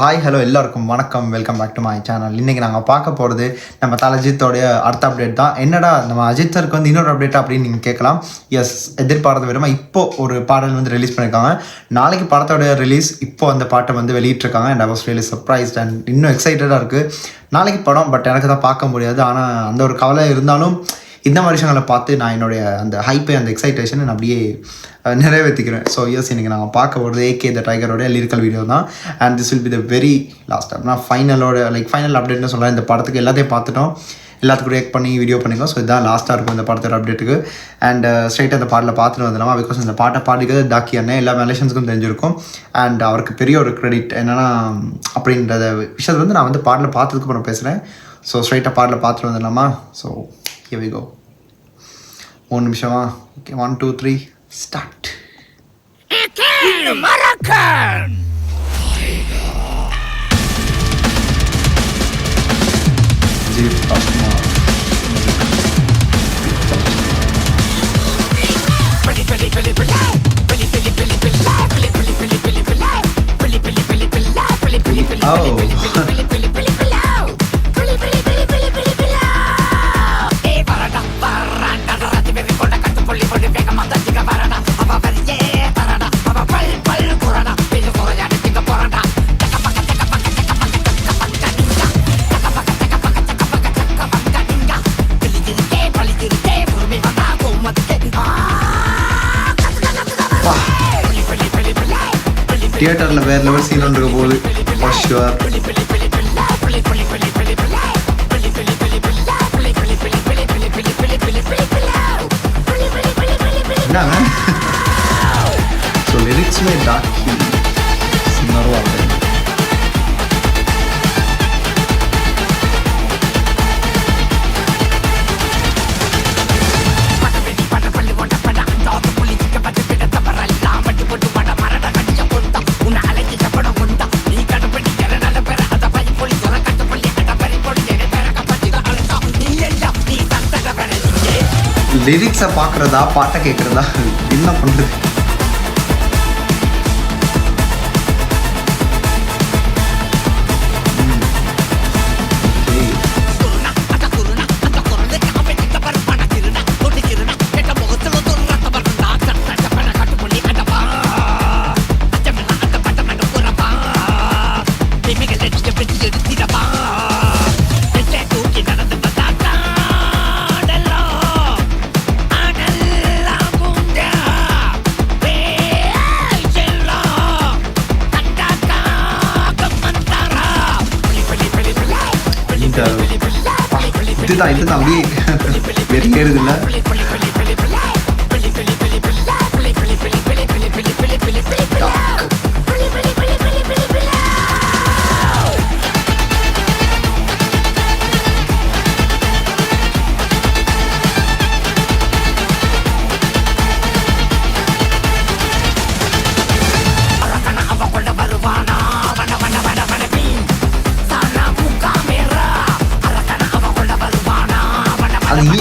Hi hello எல்லாருக்கும் வணக்கம், welcome back to my channel. இன்றைக்கி நாங்கள் பார்க்க போகிறது நம்ம அஜித்தோடைய அடுத்த அப்டேட் தான். என்னடா நம்ம அஜித் சருக்கு வந்து இன்னொரு அப்டேட் அப்படின்னு நீங்கள் கேட்கலாம். எஸ், எதிர்பார்த்த விதமாக இப்போது ஒரு பாடல் வந்து ரிலீஸ் பண்ணியிருக்காங்க. நாளைக்கு படத்தோடைய ரிலீஸ், இப்போது அந்த பாட்டை வந்து வெளியிட்டிருக்காங்க. And I was really surprised and இன்னும் எக்ஸைட்டடாக இருக்குது. நாளைக்கு படம், பட் எனக்கு தான் பார்க்க முடியாது. ஆனால் அந்த ஒரு கவலை இருந்தாலும் இந்த மாதிரி விஷயங்களை பார்த்து நான் என்னுடைய அந்த ஹைப்பை, அந்த எக்ஸைட்டேஷனை நான் அப்படியே நிறைவேற்றிக்கிறேன். ஸோ எஸ், இன்றைக்கி நாங்கள் பார்க்க போகிறது ஏகே த டைகரோட லிரிக்கல் வீடியோ தான். And this will be the very last அப்படின்னா ஃபைனல் அப்டேட்னு சொல்லலாம். இந்த படத்துக்கு எல்லாத்தையும் பார்த்துட்டோம், எல்லாத்துக்கும் ரியாக்ட் பண்ணி வீடியோ பண்ணிக்கோ. ஸோ இதுதான் லாஸ்ட்டாக இருக்கும் இந்த படத்தோட அப்டேட்டுக்கு. அண்ட் ஸ்ட்ரைட்டாக அந்த பாட்டில் பார்த்துட்டு வந்துடலாமா? பிகாஸ் இந்த பாட்டை பாடிக்கிறது தாக்கி அண்ணே எல்லா மலேஷன்ஸுக்கும் தெரிஞ்சிருக்கும். அண்ட் அவருக்கு பெரிய ஒரு கிரெடிட் என்னென்னா அப்படின்றத விஷயத்தை வந்து நான் வந்து பாட்டில் பார்த்ததுக்கு அப்புறம் பேசுகிறேன். ஸோ ஸ்ட்ரைட்டாக பாட்டில் பார்த்துட்டு வந்துடலாமா? So here we go. 1 நிமிஷமா? Okay, 1 2 3 start. மரக்கன் ஜீப் அஸ்மா தியேட்டரில் வேறு லெவல் சீன் ஒன்று இருக்க போகுது. என்னங்க ஸோ லிரிக்ஸுமே டாக்கி சின்னருவாங்க. லிரிக்ஸை பார்க்குறதா பாட்டை கேட்குறதா என்ன பண்ணுறது? இதுதான் அப்படியே வெறியேறுது இல்லை?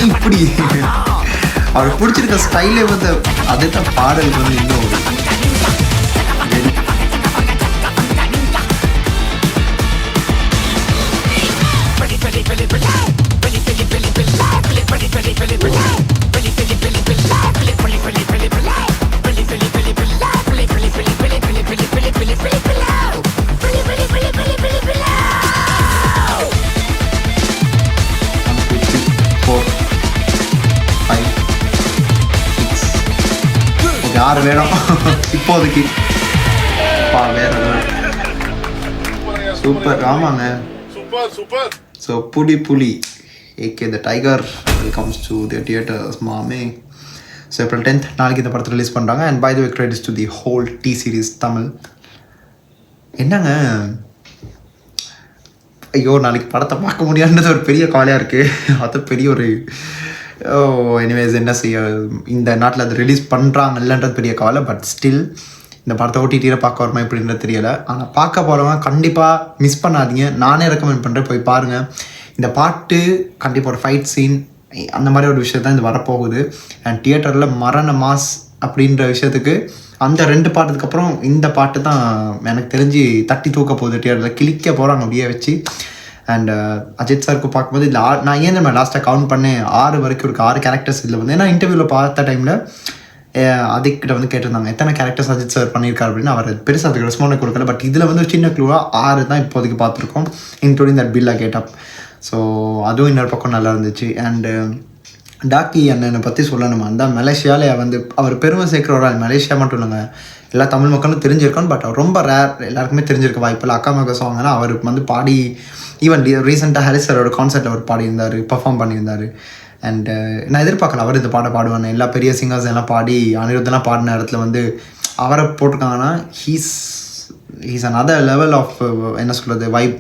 இப்படி அவருக்கு பிடிச்சிருக்க ஸ்டைலே வந்து அதுதான் பாடலுக்கு வந்து இன்னும் ஒரு யார் வேணும் இப்போதைக்கு வேற சூப்பர். ஆமாங்க, ஸோ புலி AK the tiger welcomes to the theatres மாமே. ஸோ April 10th நாளைக்கு இந்த படத்தை ரிலீஸ் பண்ணுறாங்க. And by the way credits to the whole T series Tamil. என்னங்க ஐயோ, நாளைக்கு படத்தை பார்க்க முடியாதுன்றது ஒரு பெரிய கவலையாக இருக்குது. அது பெரிய ஒரு எனிவேஸ் என்ன செய்ய, இந்த நாட்டில் அது ரிலீஸ் பண்ணுறாங்க இல்லைன்றது பெரிய கவலை. பட் ஸ்டில் இந்த படத்தை ஓடிடியில் பார்க்க வருமா எப்படின்றது தெரியலை. ஆனால் பார்க்க போகிறவங்க கண்டிப்பாக மிஸ் பண்ணாதீங்க. நானே ரெக்கமெண்ட் பண்ணுறேன், போய் பாருங்கள். இந்த பாட்டு கண்டிப்பாக ஒரு ஃபைட் சீன் அந்த மாதிரி ஒரு விஷயம் தான் இது வரப்போகுது. அண்ட் தியேட்டரில் மரண மாஸ் அப்படின்ற விஷயத்துக்கு அந்த 2 பாட்டுக்கு அப்புறம் இந்த பாட்டு தான் எனக்கு தெரிஞ்சு தட்டி தூக்க போகுது, தியேட்டரில் கிழிக்க போகிறாங்க அப்படியே வச்சு. அண்ட் அஜித் சாருக்கு பார்க்கும்போது இதில் நான் ஏன் நம்ம லாஸ்ட்டாக கவுண்ட் பண்ணேன் 6 வரைக்கும் இருக்குது, 6 கேரக்டர்ஸ் இதில் வந்து. ஏன்னா இன்டர்வியூவில் பார்த்த டைமில் அதுக்கிட்ட வந்து கேட்டிருந்தாங்க எத்தனை கேரக்டர்ஸ் அஜித் சார் பண்ணியிருக்காரு அப்படின்னு. அவர் பெருசாக அதுக்கு ரெஸ்பாண்ட் கொடுக்கல. பட் இதில் வந்து ஒரு சின்ன க்ளூவாக 6 தான் இப்போதைக்கு பார்த்துருக்கோம், including that Billa get-up. So அதுவும் இன்னொரு பக்கம் நல்லா இருந்துச்சு. அண்டு டாக்கி அண்ணனை பற்றி சொல்லணுமா, அந்த மலேசியாவில் வந்து அவர் பெருமை சேர்க்குற ஒரு ஆள். மலேசியா மட்டும் இல்லைங்க, எல்லா தமிழ் மக்களும் தெரிஞ்சிருக்கோம். பட் அவர் ரொம்ப ரேர், எல்லாருக்குமே தெரிஞ்சிருக்க வாய்ப்பில்லை. அக்கா மக சாங்னா அவருக்கு வந்து பாடி, ஈவன் ரீசெண்டாக ஹாரிஸ் சாரோட கான்சர்ட்டில் அவர் பாடியிருந்தார், பர்ஃபார்ம் பண்ணியிருந்தார். அண்டு நான் எதிர்பார்க்கல அவர் இந்த பாட்டை பாடுவானே. எல்லா பெரிய சிங்கர்ஸ் எல்லாம் பாடி அனிருத்தெல்லாம் பாடின இடத்துல வந்து அவரை போட்டிருக்காங்கன்னா ஹீஸ் another லெவல் ஆஃப் என்ன சொல்கிறது வைப்.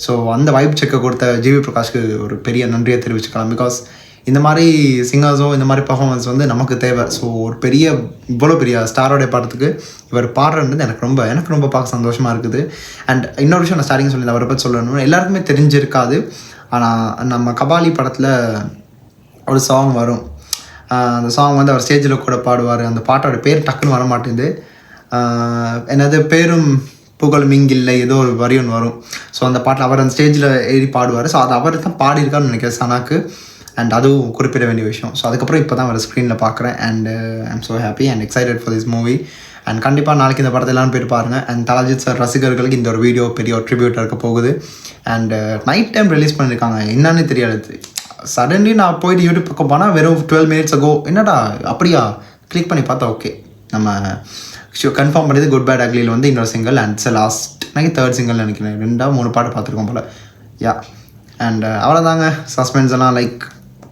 ஸோ அந்த வைப் செக்கை கொடுத்த ஜிவி பிரகாஷ்க்கு ஒரு பெரிய நன்றியை தெரிவிச்சுக்கலாம். பிகாஸ் இந்த மாதிரி சிங்கர்ஸோ இந்த மாதிரி பர்ஃபார்மன்ஸ் வந்து நமக்கு தேவை. ஸோ ஒரு பெரிய இவ்வளோ பெரிய ஸ்டாரோடைய பாடத்துக்கு இவர் பாடுறது எனக்கு ரொம்ப பார்க்க சந்தோஷமாக இருக்குது. அண்ட் இன்னொரு விஷயம் நான் ஸ்டார்டிங் சொல்லி அவரை பற்றி சொல்லணும், எல்லாருக்குமே தெரிஞ்சிருக்காது. ஆனால் நம்ம கபாலி படத்தில் ஒரு சாங் வரும், அந்த சாங் வந்து அவர் ஸ்டேஜில் கூட பாடுவார். அந்த பாட்டோட பேர் டக்குன்னு வர மாட்டேங்குது, என்னது பேரும் புகழும் இங்கில்லை ஏதோ ஒரு வரி ஒன்று வரும். ஸோ அந்த பாட்டில் அவர் அந்த ஸ்டேஜில் ஏறி பாடுவார். ஸோ அது அவர் தான் பாடியிருக்காருன்னு நினைக்கிறேன் சனாக்கு. அண்ட் அதுவும் குறிப்பிட வேண்டிய விஷயம். ஸோ அதுக்கப்புறம் இப்போ தான் அவர் ஸ்க்ரீனில் பார்க்குறேன். And I'm so happy and excited for this movie. And கண்டிப்பாக நாளைக்கு இந்த படத்தை எல்லாம் போய்ட்டு பாருங்கள். அண்ட் தலஜித் சார் ரசிகர்களுக்கு இந்த ஒரு வீடியோ பெரிய ஒரு ட்ரிபியூட்டாக இருக்க போகுது. அண்ட் நைட் டைம் ரிலீஸ் பண்ணியிருக்காங்க, என்னன்னு தெரியாது. சடன்லி நான் போயிட்டு யூடியூப் பக்கம் போனால் வெறும் 12 minutes ago, என்னடா அப்படியா கிளிக் பண்ணி பார்த்தா ஓகே நம்ம கன்ஃபார்ம் பண்ணியது குட் பேட் அக்லியில் வந்து இன்னொரு சிங்கிள். அண்ட் லாஸ்ட் எனக்கு 3rd சிங்கிள் நினைக்கிறேன், 2-3 பாட்டு பார்த்துருக்கோம் போல். யா அண்ட் அவ்வளோதாங்க. சஸ்பென்ஸ் எல்லாம் லைக்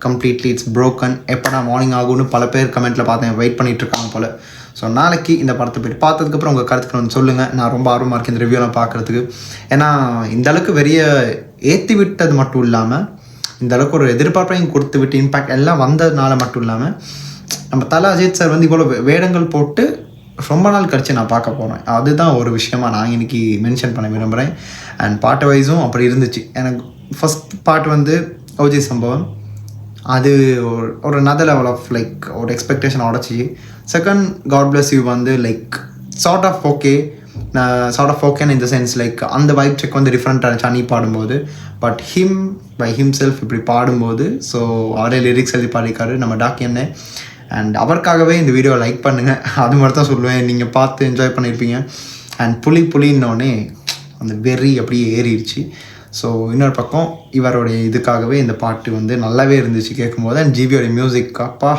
கம்ப்ளீட்லி இட்ஸ் ப்ரோக்கன். எப்போ மார்னிங் ஆகும்னு பல பேர் கமெண்ட்டில் பார்த்தேன், வெயிட் பண்ணிகிட்ருக்காங்க போல். ஸோ நாளைக்கு இந்த படத்தை போய்ட்டு பார்த்ததுக்கப்புறம் உங்கள் கருத்துக்கள் வந்து சொல்லுங்கள். நான் ரொம்ப ஆர்வமாக இருக்கேன் இந்த ரிவ்யூலாம் பார்க்குறதுக்கு. ஏன்னா இந்தளவுக்கு வெளிய ஏற்றி விட்டது மட்டும் இல்லாமல், இந்தளவுக்கு ஒரு எதிர்பார்ப்பையும் கொடுத்து விட்டு இம்பேக்ட் எல்லாம் வந்ததுனால மட்டும் இல்லாமல், நம்ம தல அஜித் சார் வந்து இவ்வளோ வேடங்கள் போட்டு ரொம்ப நாள் கழிச்சு நான் பார்க்க போகிறேன். அதுதான் ஒரு விஷயமா நான் இன்றைக்கி மென்ஷன் பண்ண விரும்புகிறேன். அண்ட் பாட்டு வைஸும் அப்படி இருந்துச்சு. எனக்கு ஃபஸ்ட் பாட்டு வந்து ஓஜி சம்பவம், அது ஒரு another லெவல் ஆஃப் லைக் ஒரு எக்ஸ்பெக்டேஷன் உடச்சி. செகண்ட் காட் பிளஸ் யூ வந்து லைக் சார்ட் ஆஃப் ஓகேன்னு இந்த சென்ஸ் லைக் அந்த வைப் செக் வந்து டிஃப்ரெண்ட்டாக இருந்துச்சு அனி பாடும்போது. பட் பை ஹிம்செல்ஃப் இப்படி பாடும்போது, ஸோ அவரே லிரிக்ஸ் எழுதி பாடிக்காரு நம்ம டாக்கி அண்ணே. அண்ட் அவருக்காகவே இந்த வீடியோவை லைக் பண்ணுங்கள், அது மட்டும் தான் சொல்லுவேன். நீங்கள் பார்த்து என்ஜாய் பண்ணியிருப்பீங்க. அண்ட் புலின்னொடனே அந்த வெறி அப்படியே ஏறிடுச்சு. ஸோ இன்னொரு பக்கம் இவருடைய இதுக்காகவே இந்த பாட்டு வந்து நல்லாவே இருந்துச்சு கேட்கும்போது. அண்ட் ஜிபியோடைய மியூசிக் அப்பா,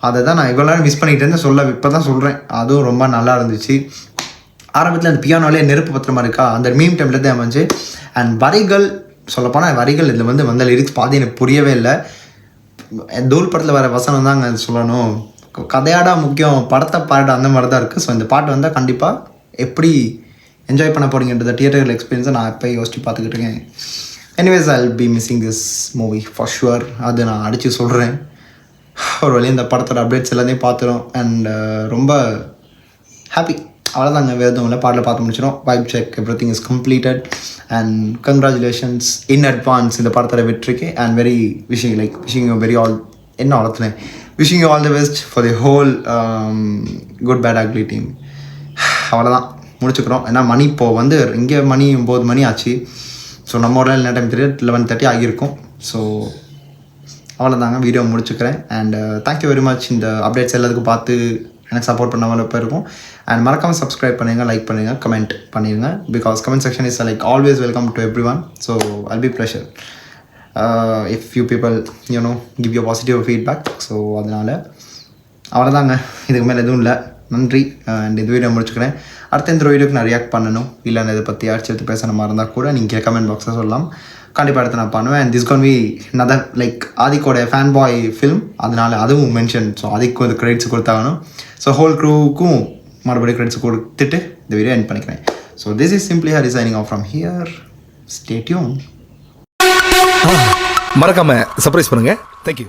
அதை தான் நான் இவ்வளோ நேரம் மிஸ் பண்ணிகிட்டு இருந்தேன், இப்போ தான் சொல்கிறேன். அதுவும் ரொம்ப நல்லா இருந்துச்சு. ஆரம்பத்தில் அந்த பியானோலே நெருப்பு பத்திரமா இருக்கா, அந்த மீம் டைமில் தான் அமைஞ்சு. அண்ட் வரிகள் சொல்லப்போனால் வரிகள் இதில் வந்து வந்த லிரிக்ஸ் பாதி எனக்கு புரியவே இல்லை. தூள் படத்தில் வர வசனம் தாங்க சொல்லணும், கதையாடா முக்கியம், படத்தை பாட அந்த மாதிரி தான் இருக்குது. ஸோ இந்த பாட்டு வந்தால் கண்டிப்பாக எப்படி என்ஜாய் பண்ண போகிறீங்கன்றத தியேட்டர்கள் எக்ஸ்பீரியன்ஸை நான் இப்போ யோசிச்சு பார்த்துக்கிட்டு இருக்கேன். Anyways I will be missing this movie for sure, அது நான் அடித்து சொல்கிறேன். ஒரு வழியாக இந்த படத்தோட அப்டேட்ஸ் எல்லாத்தையும் பார்த்துடும். அண்ட் ரொம்ப ஹாப்பி, அவ்வளோதாங்க, வேறு எதுவும் இல்லை. பாட்டில் பார்த்து முடிச்சிடும். Vibe check everything is completed. And congratulations in advance இந்த படத்தோட வெற்றிக்கு. And very wishing you very all என்ன வளர்த்துனேன் wishing you all the best for the whole good bad ugly team. அவ்வளோதான், முடிச்சுக்கிறோம். ஏன்னா மணி இப்போது வந்து இங்கே மணி 9 மணி ஆச்சு. ஸோ நம்ம ஒரு என்ன டைம் தெரியாது, 11:30 ஆகியிருக்கும். ஸோ அவ்வளோதாங்க, வீடியோ முடிச்சுக்கிறேன். அண்ட் தேங்க்யூ வெரி மச் இந்த அப்டேட்ஸ் எல்லாத்துக்கும் பார்த்து எனக்கு சப்போர்ட் பண்ண இப்போ இருக்கும். அண்ட் மறக்காமல் சப்ஸ்கிரைப் பண்ணுங்கள், லைக் பண்ணுங்கள், கமெண்ட் பண்ணிடுங்க. Because comment section is like always welcome to every one. So I'll be pleasure if you people give you positive feedback. So அதனால் அவ்வளோதாங்க, இதுக்கு மேலே எதுவும் இல்லை. நன்றி. அண்ட் இது வீடியோ முடிச்சுக்கிறேன். அடுத்த இந்த வீடியோக்கு நான் ரியாக்ட் பண்ணணும், இல்லைன்னு இதை பற்றி அடிச்சு பேசணும் மாதிரி இருந்தால் கூட நீங்கள் கமெண்ட் பாக்ஸில் சொல்லலாம். கண்டிப்பாக அடுத்து நான் பண்ணுவேன். And this can be another like ஆதிக்கோட ஃபேன் பாய் ஃபிலிம், அதனால் அதுவும் மென்ஷன். ஸோ அதுக்கும் அது கிரெடிட்ஸ் கொடுத்தாகணும். ஸோ ஹோல் க்ரூவுக்கும் மறுபடியும் கிரெடிட்ஸ் கொடுத்துட்டு இந்த வீடியோ எண்ட் பண்ணிக்கிறேன். So this is simply Hari signing off from here. Stay tune. மறக்காம சர்ப்ரைஸ் பண்ணுங்க. தேங்க்யூ.